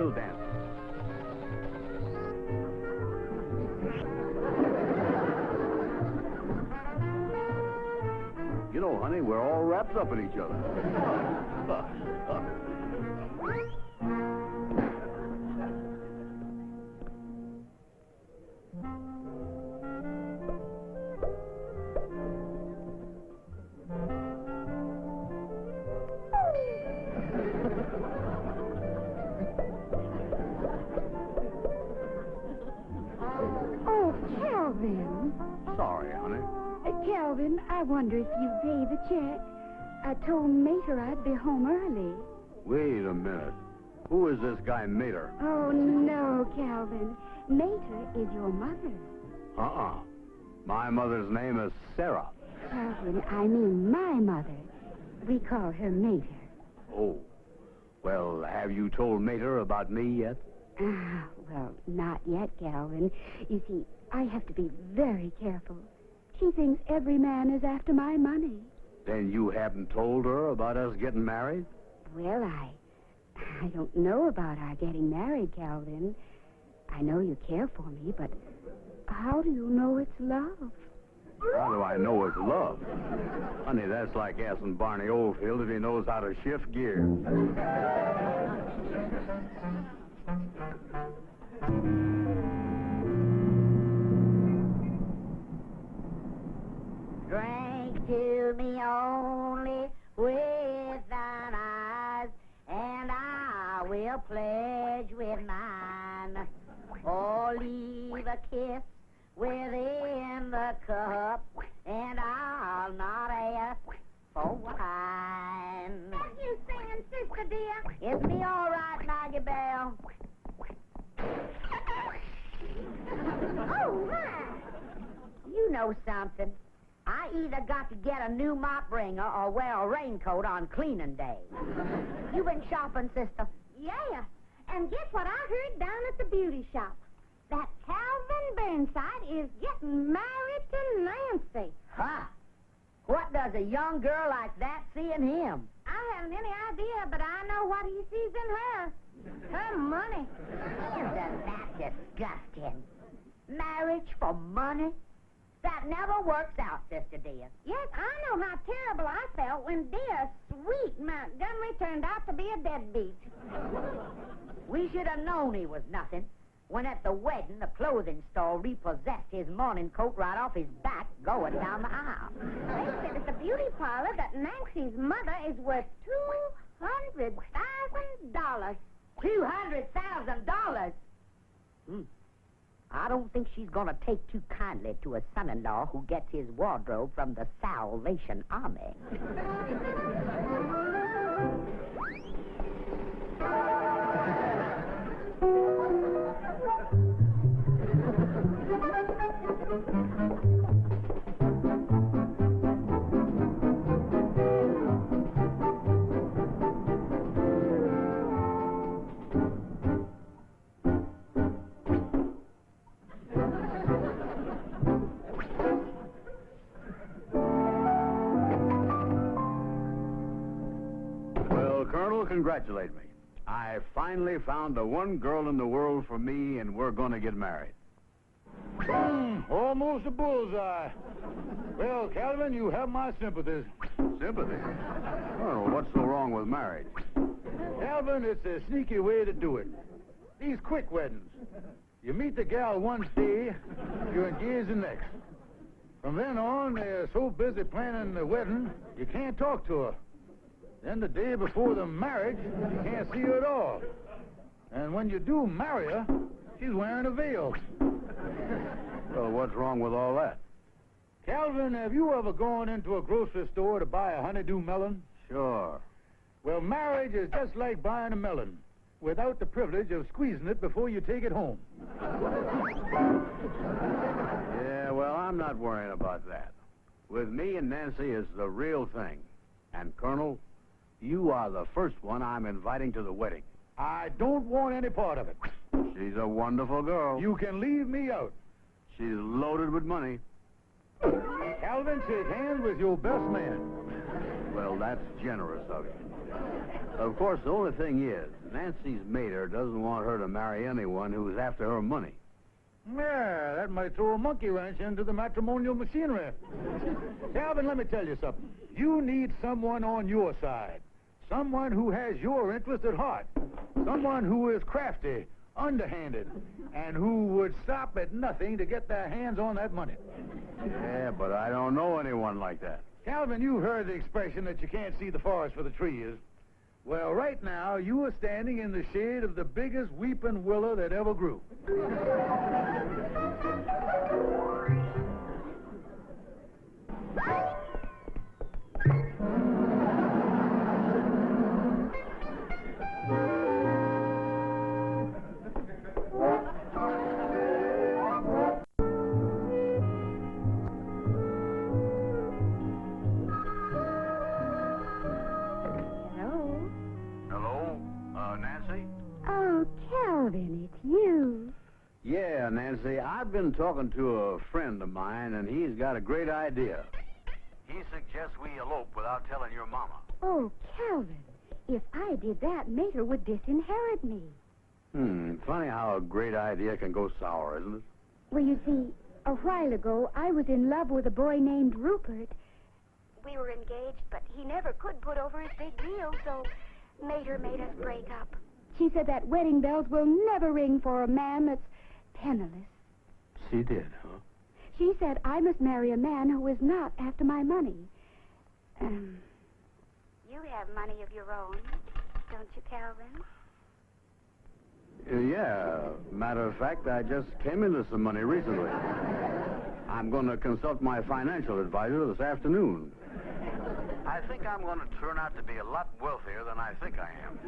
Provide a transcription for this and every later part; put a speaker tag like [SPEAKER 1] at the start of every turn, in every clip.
[SPEAKER 1] still dancing. You know, honey, we're all wrapped up in each other.
[SPEAKER 2] Oh, Calvin.
[SPEAKER 1] Sorry, honey.
[SPEAKER 2] Calvin, I wonder if you pay the check. I told Mater I'd be home early.
[SPEAKER 1] Wait a minute. Who is this guy, Mater?
[SPEAKER 2] Oh, no, Calvin. Mater is your mother.
[SPEAKER 1] Uh-uh. My mother's name is Sarah.
[SPEAKER 2] Calvin, I mean my mother. We call her Mater.
[SPEAKER 1] Oh. Well, have you told Mater about me yet?
[SPEAKER 2] Well, not yet, Calvin. You see, I have to be very careful. She thinks every man is after my money.
[SPEAKER 1] Then you haven't told her about us getting married?
[SPEAKER 2] Well, I don't know about our getting married, Calvin. I know you care for me, but how do you know it's love?
[SPEAKER 1] How do I know it's love? Honey, that's like asking Barney Oldfield if he knows how to shift gears.
[SPEAKER 3] Drink to me only with thine eyes, and I will pledge with mine. Or leave a kiss within the cup, and I'll not ask for wine.
[SPEAKER 2] What you singing, sister dear?
[SPEAKER 3] It's me all right, Maggie Bell.
[SPEAKER 2] Oh, my.
[SPEAKER 3] You know something. I either got to get a new mop wringer or wear a raincoat on cleaning day. You been shopping, sister?
[SPEAKER 2] Yeah. And guess what I heard down at the beauty shop? That Calvin Burnside is getting married to Nancy.
[SPEAKER 3] Huh? What does a young girl like that see in him?
[SPEAKER 2] I haven't any idea, but I know what he sees in her. Her money.
[SPEAKER 3] Isn't that disgusting? Marriage for money? That never works out, sister dear.
[SPEAKER 2] Yes, I know how terrible I felt when dear, sweet Montgomery turned out to be a deadbeat.
[SPEAKER 3] We should have known he was nothing. When at the wedding, the clothing store repossessed his morning coat right off his back going down the aisle.
[SPEAKER 2] They said at the beauty parlor that Nancy's mother is worth $200,000.
[SPEAKER 3] $200,000? I don't think she's going to take too kindly to a son-in-law who gets his wardrobe from the Salvation Army.
[SPEAKER 1] Colonel, congratulate me. I finally found the one girl in the world for me, and we're going to get married.
[SPEAKER 4] Almost a bullseye. Well, Calvin, you have my sympathies.
[SPEAKER 1] Sympathy? Colonel, what's so wrong with marriage?
[SPEAKER 4] Calvin, it's a sneaky way to do it. These quick weddings. You meet the gal one day, you're engaged the next. From then on, they're so busy planning the wedding, you can't talk to her. Then the day before the marriage, you can't see her at all. And when you do marry her, she's wearing a veil.
[SPEAKER 1] Well, what's wrong with all that?
[SPEAKER 4] Calvin, have you ever gone into a grocery store to buy a honeydew melon?
[SPEAKER 1] Sure.
[SPEAKER 4] Well, marriage is just like buying a melon, without the privilege of squeezing it before you take it home.
[SPEAKER 1] Yeah, well, I'm not worrying about that. With me and Nancy is the real thing. And, Colonel, you are the first one I'm inviting to the wedding.
[SPEAKER 4] I don't want any part of it.
[SPEAKER 1] She's a wonderful girl.
[SPEAKER 4] You can leave me out.
[SPEAKER 1] She's loaded with money.
[SPEAKER 4] Calvin, shake hands with your best man.
[SPEAKER 1] Well, that's generous of you. Of course, the only thing is, Nancy's mater doesn't want her to marry anyone who's after her money.
[SPEAKER 4] Yeah, that might throw a monkey wrench into the matrimonial machinery. Calvin, let me tell you something. You need someone on your side. Someone who has your interest at heart. Someone who is crafty, underhanded, and who would stop at nothing to get their hands on that money.
[SPEAKER 1] Yeah, but I don't know anyone like that.
[SPEAKER 4] Calvin, you heard the expression that you can't see the forest for the trees. Well, right now, you are standing in the shade of the biggest weeping willow that ever grew.
[SPEAKER 1] Nancy?
[SPEAKER 2] Oh, Calvin, it's you.
[SPEAKER 1] Yeah, Nancy, I've been talking to a friend of mine, and he's got a great idea. He suggests we elope without telling your mama.
[SPEAKER 2] Oh, Calvin, if I did that, Mater would disinherit me.
[SPEAKER 1] Funny how a great idea can go sour, isn't it?
[SPEAKER 2] Well, you see, a while ago, I was in love with a boy named Rupert. We were engaged, but he never could put over his big deal, so Mater made us break up. She said that wedding bells will never ring for a man that's penniless.
[SPEAKER 1] She did, huh?
[SPEAKER 2] She said I must marry a man who is not after my money. You have money of your own, don't you, Calvin?
[SPEAKER 1] Yeah. Matter of fact, I just came into some money recently. I'm going to consult my financial advisor this afternoon. I think I'm going to turn out to be a lot wealthier than I think I am.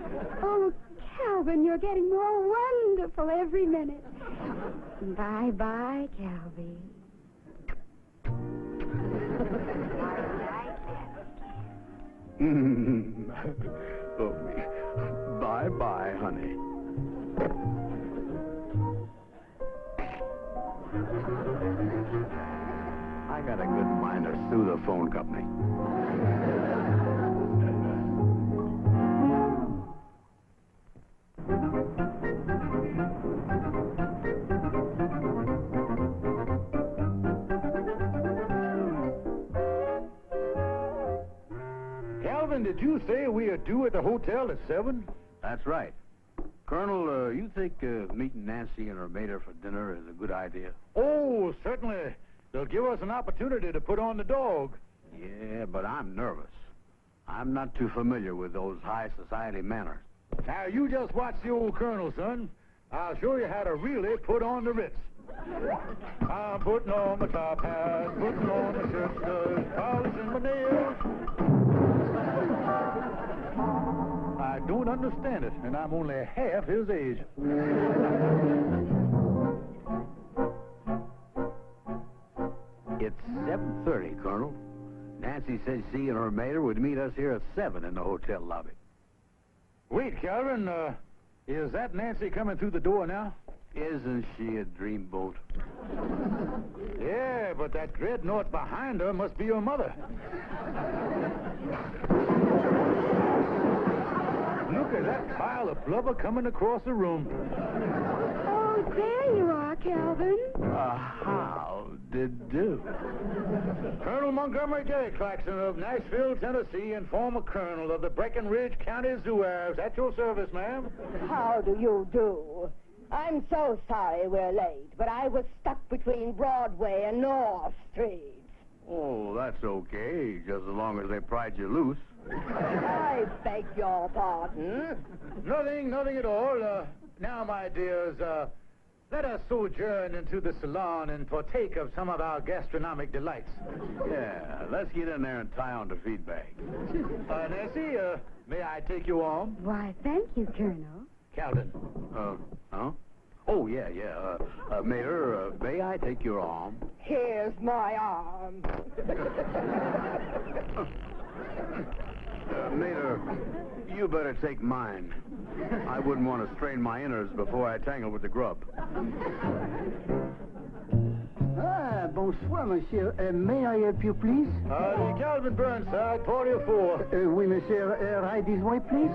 [SPEAKER 2] Oh, Calvin, you're getting more wonderful every minute. Bye-bye, Calvin.
[SPEAKER 1] Oh, bye-bye, honey. I got a good mind to sue the phone company.
[SPEAKER 4] Calvin, did you say we are due at the hotel at 7?
[SPEAKER 1] That's right. Colonel, you think meeting Nancy and her mater for dinner is a good idea?
[SPEAKER 4] Oh, certainly. They'll give us an opportunity to put on the dog.
[SPEAKER 1] Yeah, but I'm nervous. I'm not too familiar with those high society manners.
[SPEAKER 4] Now, you just watch the old Colonel, son. I'll show you how to really put on the Ritz. I'm putting on my top hat, putting on my shirt studs, polishing my nails. I don't understand it, and I'm only half his age.
[SPEAKER 1] It's 7:30, Colonel. Nancy said she and her mater would meet us here at 7 in the hotel lobby.
[SPEAKER 4] Wait, Calvin, is that Nancy coming through the door now?
[SPEAKER 1] Isn't she a dreamboat?
[SPEAKER 4] Yeah, but that dreadnought behind her must be your mother. Look at that pile of blubber coming across the room.
[SPEAKER 2] Oh, there you are, Calvin.
[SPEAKER 1] How did do?
[SPEAKER 4] Colonel Montgomery J, Klaxon of Nashville, Tennessee, and former colonel of the Breckinridge County Zouaves. At your service, ma'am.
[SPEAKER 5] How do you do? I'm so sorry we're late, but I was stuck between Broadway and North Street.
[SPEAKER 1] Oh, that's okay, just as long as they pried you loose.
[SPEAKER 5] I beg your pardon.
[SPEAKER 4] Nothing at all. Now, my dears, let us sojourn into the salon and partake of some of our gastronomic delights.
[SPEAKER 1] Yeah, let's get in there and tie on the feed bag.
[SPEAKER 4] Nancy, may I take your arm?
[SPEAKER 2] Why, thank you, Colonel.
[SPEAKER 4] Calvin.
[SPEAKER 1] Huh? Oh, yeah. Mater, may I take your arm?
[SPEAKER 5] Here's my arm.
[SPEAKER 1] Mater, you better take mine. I wouldn't want to strain my innards before I tangle with the grub.
[SPEAKER 6] Ah, bonsoir, monsieur. May I help you, please?
[SPEAKER 4] The Calvin Burnside, 44.
[SPEAKER 6] Oui, monsieur. Right this way, please.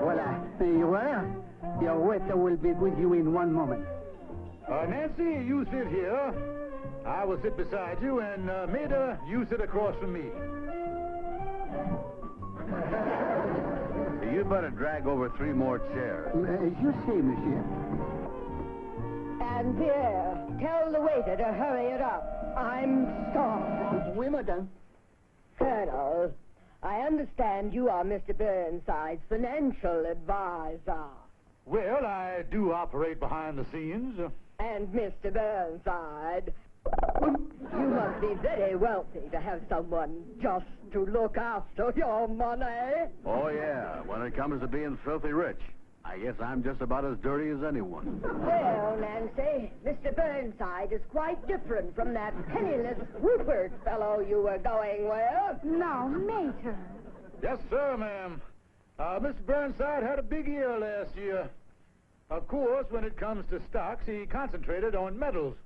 [SPEAKER 6] Voilà. You are? Your waiter will be with you in one moment.
[SPEAKER 4] Nancy, you sit here. I will sit beside you, and Maida, you sit across from me.
[SPEAKER 1] You better drag over 3 more chairs.
[SPEAKER 6] As you say, monsieur.
[SPEAKER 5] And Pierre, tell the waiter to hurry it up. I'm starved.
[SPEAKER 6] Oui, madame.
[SPEAKER 5] Colonel, I understand you are Mr. Burnside's financial advisor.
[SPEAKER 4] Well, I do operate behind the scenes.
[SPEAKER 5] And Mr. Burnside, you must be very wealthy to have someone just to look after your money.
[SPEAKER 1] Oh, yeah. When it comes to being filthy rich, I guess I'm just about as dirty as anyone.
[SPEAKER 5] Well, Nancy, Mr. Burnside is quite different from that penniless Rupert fellow you were going with.
[SPEAKER 2] No, Mater.
[SPEAKER 4] Yes, sir, ma'am. Mr. Burnside had a big year last year. Of course, when it comes to stocks, he concentrated on metals.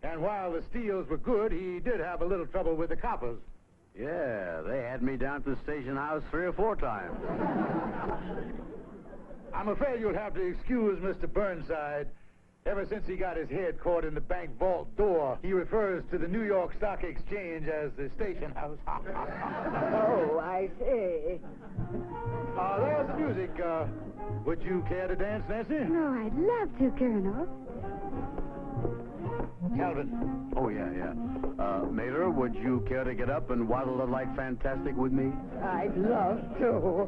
[SPEAKER 4] And while the steels were good, he did have a little trouble with the coppers.
[SPEAKER 1] Yeah, they had me down at the station house 3 or 4 times.
[SPEAKER 4] I'm afraid you'll have to excuse Mr. Burnside. Ever since he got his head caught in the bank vault door, he refers to the New York Stock Exchange as the station house.
[SPEAKER 5] Oh, I see.
[SPEAKER 4] There's the music. Would you care to dance, Nancy?
[SPEAKER 2] Oh, I'd love to, Colonel.
[SPEAKER 4] Calvin.
[SPEAKER 1] Oh, yeah. Mater, would you care to get up and waddle the light fantastic with me?
[SPEAKER 5] I'd love to.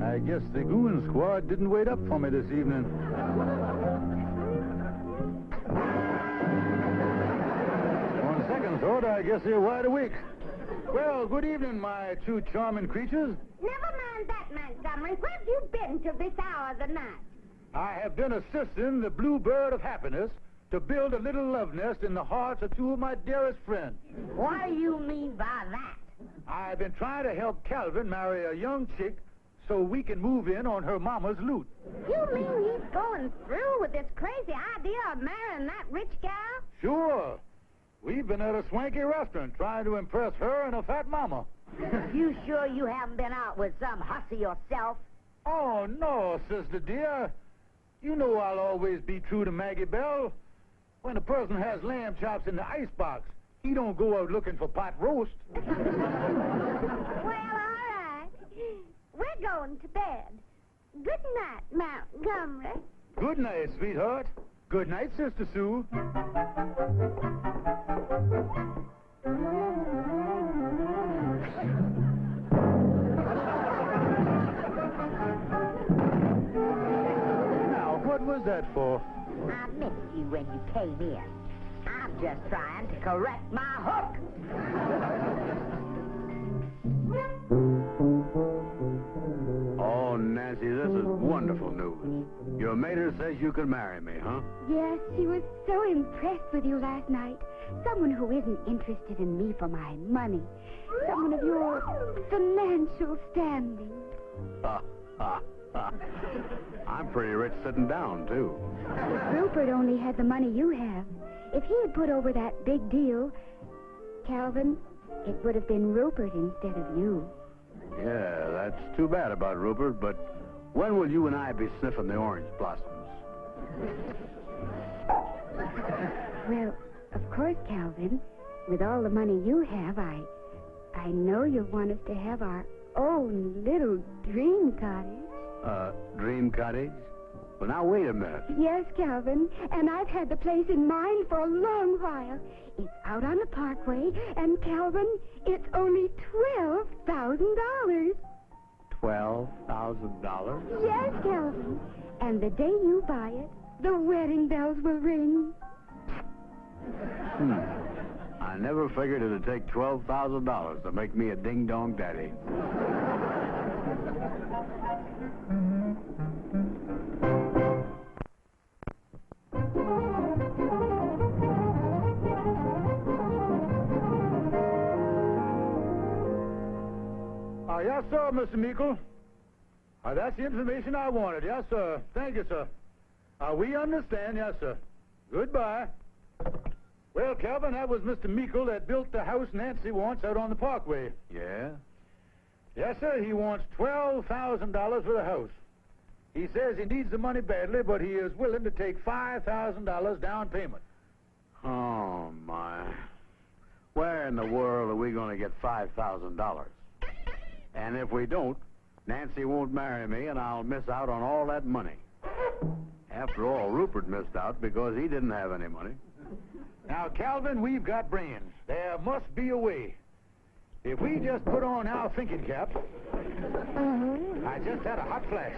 [SPEAKER 4] I guess the goon squad didn't wait up for me this evening. On second thought, I guess they're wide awake. Well, good evening, my 2 charming creatures.
[SPEAKER 3] Never mind that, Montgomery. Where have you been till this hour of the night?
[SPEAKER 4] I have been assisting the Bluebird of Happiness to build a little love nest in the hearts of 2 of my dearest friends.
[SPEAKER 3] What do you mean by that?
[SPEAKER 4] I've been trying to help Calvin marry a young chick so we can move in on her mama's loot.
[SPEAKER 3] You mean he's going through with this crazy idea of marrying that rich gal?
[SPEAKER 4] Sure. We've been at a swanky restaurant trying to impress her and her fat mama.
[SPEAKER 3] You sure you haven't been out with some hussy yourself?
[SPEAKER 4] Oh, no, sister dear. You know I'll always be true to Maggie Bell. When a person has lamb chops in the icebox, he don't go out looking for pot roast.
[SPEAKER 2] Well, all right. We're going to bed. Good night, Montgomery.
[SPEAKER 4] Good night, sweetheart. Good night, Sister Sue. Now, what was that for?
[SPEAKER 3] I missed you when you came in. I'm just trying to correct my hook.
[SPEAKER 1] Oh, Nancy, this is wonderful news. Your mater says you can marry me, huh?
[SPEAKER 2] Yes, she was so impressed with you last night. Someone who isn't interested in me for my money. Someone of your financial standing.
[SPEAKER 1] I'm pretty rich sitting down, too.
[SPEAKER 2] Rupert only had the money you have. If he had put over that big deal, Calvin, it would have been Rupert instead of you.
[SPEAKER 1] Yeah, that's too bad about Rupert, but when will you and I be sniffing the orange blossoms?
[SPEAKER 2] Well, of course, Calvin, with all the money you have, I know you'll want us to have our own little dream cottage.
[SPEAKER 1] Dream cottage? Well, now, wait a minute.
[SPEAKER 2] Yes, Calvin, and I've had the place in mind for a long while. It's out on the parkway, and Calvin, it's only $12,000.
[SPEAKER 1] $12,000?
[SPEAKER 2] Yes, Calvin. And the day you buy it, the wedding bells will ring.
[SPEAKER 1] I never figured it'd take $12,000 to make me a ding-dong daddy.
[SPEAKER 4] Yes, sir, Mr. Meekle. That's the information I wanted. Yes, sir. Thank you, sir. We understand. Yes, sir. Goodbye. Well, Calvin, that was Mr. Meekle that built the house Nancy wants out on the Parkway.
[SPEAKER 1] Yeah?
[SPEAKER 4] Yes, sir. He wants $12,000 for the house. He says he needs the money badly, but he is willing to take $5,000 down payment.
[SPEAKER 1] Oh, my. Where in the world are we going to get $5,000? And if we don't, Nancy won't marry me, and I'll miss out on all that money. After all, Rupert missed out because he didn't have any money.
[SPEAKER 4] Now, Calvin, we've got brains. There must be a way. If we just put on our thinking caps... I just had a hot flash.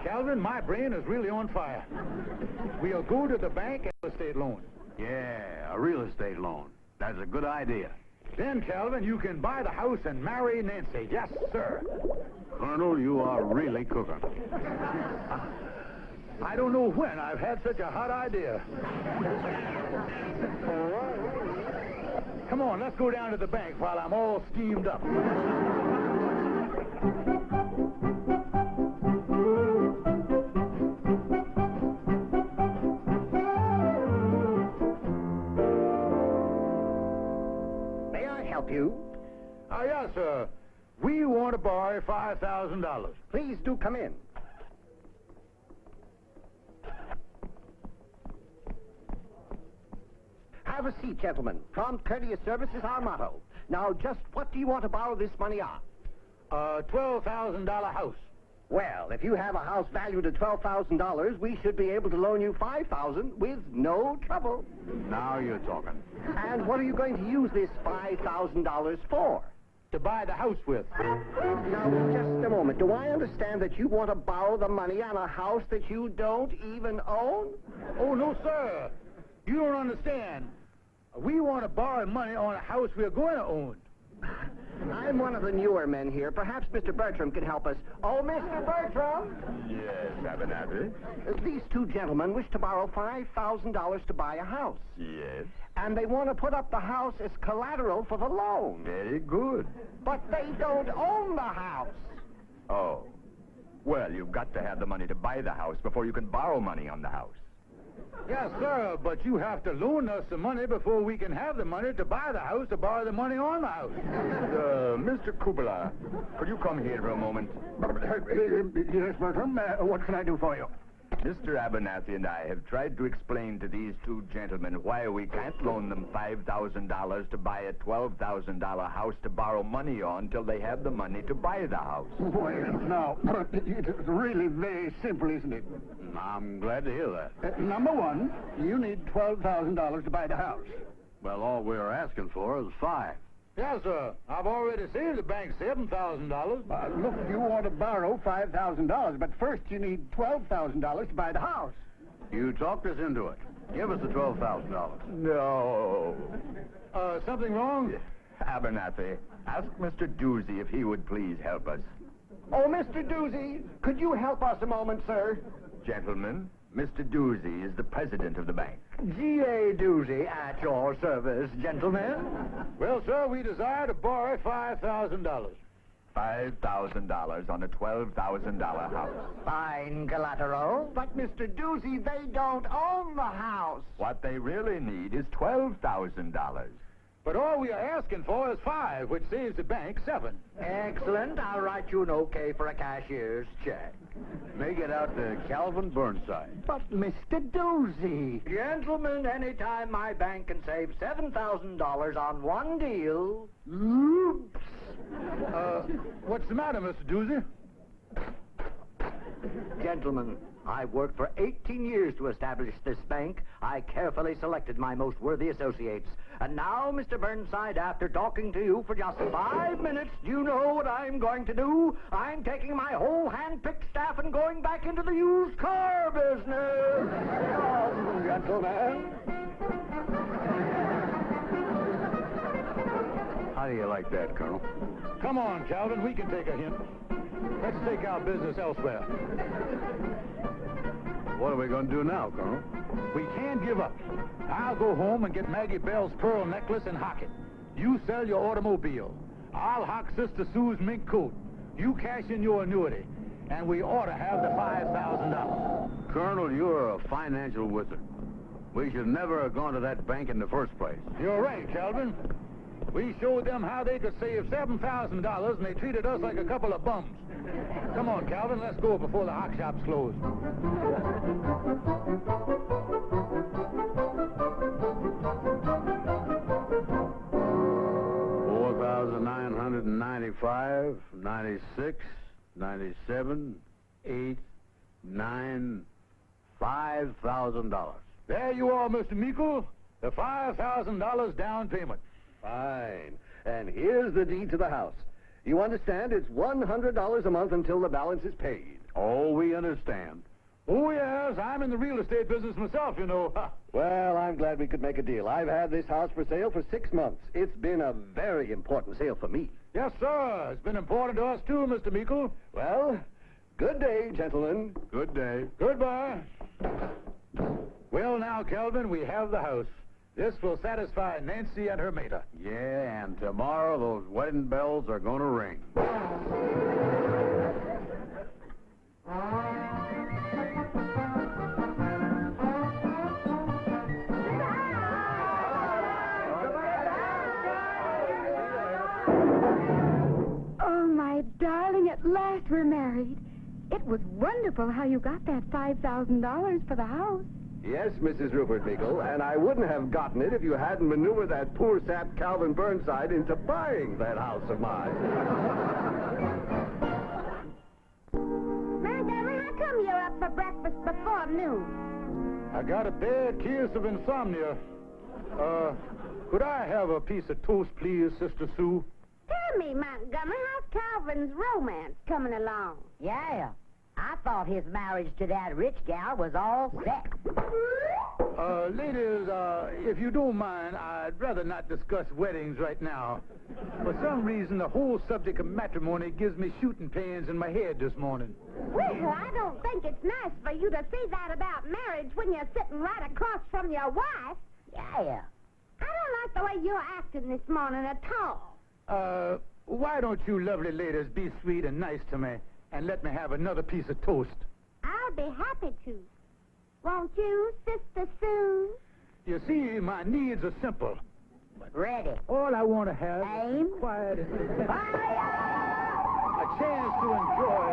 [SPEAKER 4] Calvin, my brain is really on fire. We'll go to the bank and real estate loan.
[SPEAKER 1] Yeah, a real estate loan. That's a good idea.
[SPEAKER 4] Then, Calvin, you can buy the house and marry Nancy. Yes, sir.
[SPEAKER 1] Colonel, you are really cooking.
[SPEAKER 4] I don't know when I've had such a hot idea. Come on, let's go down to the bank while I'm all steamed up.
[SPEAKER 7] May I help you?
[SPEAKER 4] Yes, sir. We want to borrow $5,000.
[SPEAKER 7] Please do come in. Have a seat, gentlemen. Prompt courteous service is our motto. Now, just what do you want to borrow this money on?
[SPEAKER 4] A $12,000 house.
[SPEAKER 7] Well, if you have a house valued at $12,000, we should be able to loan you $5,000 with no trouble.
[SPEAKER 1] Now you're talking.
[SPEAKER 7] And what are you going to use this $5,000 for?
[SPEAKER 4] To buy the house with.
[SPEAKER 7] Now, just a moment. Do I understand that you want to borrow the money on a house that you don't even own?
[SPEAKER 4] Oh, no, sir. You don't understand. We want to borrow money on a house we're going to own.
[SPEAKER 7] I'm one of the newer men here. Perhaps Mr. Bertram can help us. Oh, Mr. Bertram!
[SPEAKER 8] Yes, Abernathy.
[SPEAKER 7] These two gentlemen wish to borrow $5,000 to buy a house.
[SPEAKER 8] Yes.
[SPEAKER 7] And they want to put up the house as collateral for the loan.
[SPEAKER 8] Very good.
[SPEAKER 7] But they don't own the house.
[SPEAKER 8] Oh. Well, you've got to have the money to buy the house before you can borrow money on the house.
[SPEAKER 4] Yes, sir, but you have to loan us the money before we can have the money to buy the house, to borrow the money on the house.
[SPEAKER 8] Mr. Kubala, could you come here for a moment?
[SPEAKER 6] Yes, Bertram. What can I do for you?
[SPEAKER 8] Mr. Abernathy and I have tried to explain to these two gentlemen why we can't loan them $5,000 to buy a $12,000 house to borrow money on till they have the money to buy the house.
[SPEAKER 6] Well, now, it's really very simple, isn't it?
[SPEAKER 1] I'm glad to hear that.
[SPEAKER 6] Number one, you need $12,000 to buy the house.
[SPEAKER 1] Well, all we're asking for is $5,000.
[SPEAKER 4] Yes, sir. I've already saved the bank $7,000.
[SPEAKER 6] Look, you want to borrow $5,000, but first you need $12,000 to buy the house.
[SPEAKER 1] You talked us into it. Give us the $12,000.
[SPEAKER 8] No.
[SPEAKER 4] Something wrong?
[SPEAKER 8] Abernathy, ask Mr. Doozy if he would please help us.
[SPEAKER 7] Oh, Mr. Doozy, could you help us a moment, sir?
[SPEAKER 8] Gentlemen, Mr. Doozy is the president of the bank.
[SPEAKER 7] G.A. Doozy at your service, gentlemen.
[SPEAKER 4] Well, sir, we desire to borrow $5,000.
[SPEAKER 8] $5,000 on a $12,000 house.
[SPEAKER 7] Fine collateral. But, Mr. Doozy, they don't own the house.
[SPEAKER 8] What they really need is $12,000.
[SPEAKER 4] But all we are asking for is $5,000, which saves the bank $7,000.
[SPEAKER 7] Excellent. I'll write you an okay for a cashier's check.
[SPEAKER 1] Make it out to Calvin Burnside.
[SPEAKER 7] But, Mr. Doozy... Gentlemen, anytime my bank can save $7,000 on one deal... Oops!
[SPEAKER 4] What's the matter, Mr. Doozy?
[SPEAKER 7] Gentlemen, I've worked for 18 years to establish this bank. I carefully selected my most worthy associates. And now, Mr. Burnside, after talking to you for just 5 minutes, do you know what I'm going to do? I'm taking my whole hand-picked staff and going back into the used car business. Come, gentlemen.
[SPEAKER 1] How do you like that, Colonel?
[SPEAKER 4] Come on, Calvin, we can take a hint. Let's take our business elsewhere.
[SPEAKER 1] What are we going to do now, Colonel?
[SPEAKER 4] We can't give up. I'll go home and get Maggie Bell's pearl necklace and hock it. You sell your automobile. I'll hock Sister Sue's mink coat. You cash in your annuity. And we ought to have the $5,000.
[SPEAKER 1] Colonel, you're a financial wizard. We should never have gone to that bank in the first place.
[SPEAKER 4] You're right, Calvin. We showed them how they could save $7,000, and they treated us like a couple of bums. Come on, Calvin, let's go before the hock shop's closed. $4,995, 96, 97, 8, 9, $5,000. There you are, Mr. Meikle. The $5,000 down payment.
[SPEAKER 9] Fine. And here's the deed to the house. You understand it's $100 a month until the balance is paid.
[SPEAKER 1] Oh, we understand.
[SPEAKER 4] Oh, yes, I'm in the real estate business myself, you know.
[SPEAKER 9] Well, I'm glad we could make a deal. I've had this house for sale for 6 months. It's been a very important sale for me.
[SPEAKER 4] Yes, sir. It's been important to us, too, Mr. Meikle.
[SPEAKER 9] Well, good day, gentlemen.
[SPEAKER 1] Good day.
[SPEAKER 4] Goodbye. Well, now, Calvin, we have the house. This will satisfy Nancy and her mater.
[SPEAKER 1] Yeah, and tomorrow those wedding bells are going to ring.
[SPEAKER 2] Oh, my darling, at last we're married. It was wonderful how you got that $5,000 for the house.
[SPEAKER 9] Yes, Mrs. Rupert Meikle, and I wouldn't have gotten it if you hadn't maneuvered that poor sap Calvin Burnside into buying that house of mine.
[SPEAKER 3] Montgomery, how come you're up for breakfast before noon?
[SPEAKER 4] I got a bad case of insomnia. Could I have a piece of toast, please, Sister Sue?
[SPEAKER 3] Tell me, Montgomery, how's Calvin's romance coming along? Yeah. I thought his marriage to that rich gal was all set.
[SPEAKER 4] Ladies, if you don't mind, I'd rather not discuss weddings right now. For some reason, the whole subject of matrimony gives me shooting pains in my head this morning.
[SPEAKER 3] Well, I don't think it's nice for you to say that about marriage when you're sitting right across from your wife. Yeah. I don't like the way you're acting this morning at all.
[SPEAKER 4] Why don't you lovely ladies be sweet and nice to me? And let me have another piece of toast.
[SPEAKER 3] I'll be happy to. Won't you, Sister Sue?
[SPEAKER 4] You see, my needs are simple.
[SPEAKER 3] Ready.
[SPEAKER 4] All I want to have
[SPEAKER 3] Aim.
[SPEAKER 4] is quiet.
[SPEAKER 3] Fire!
[SPEAKER 4] A chance to enjoy.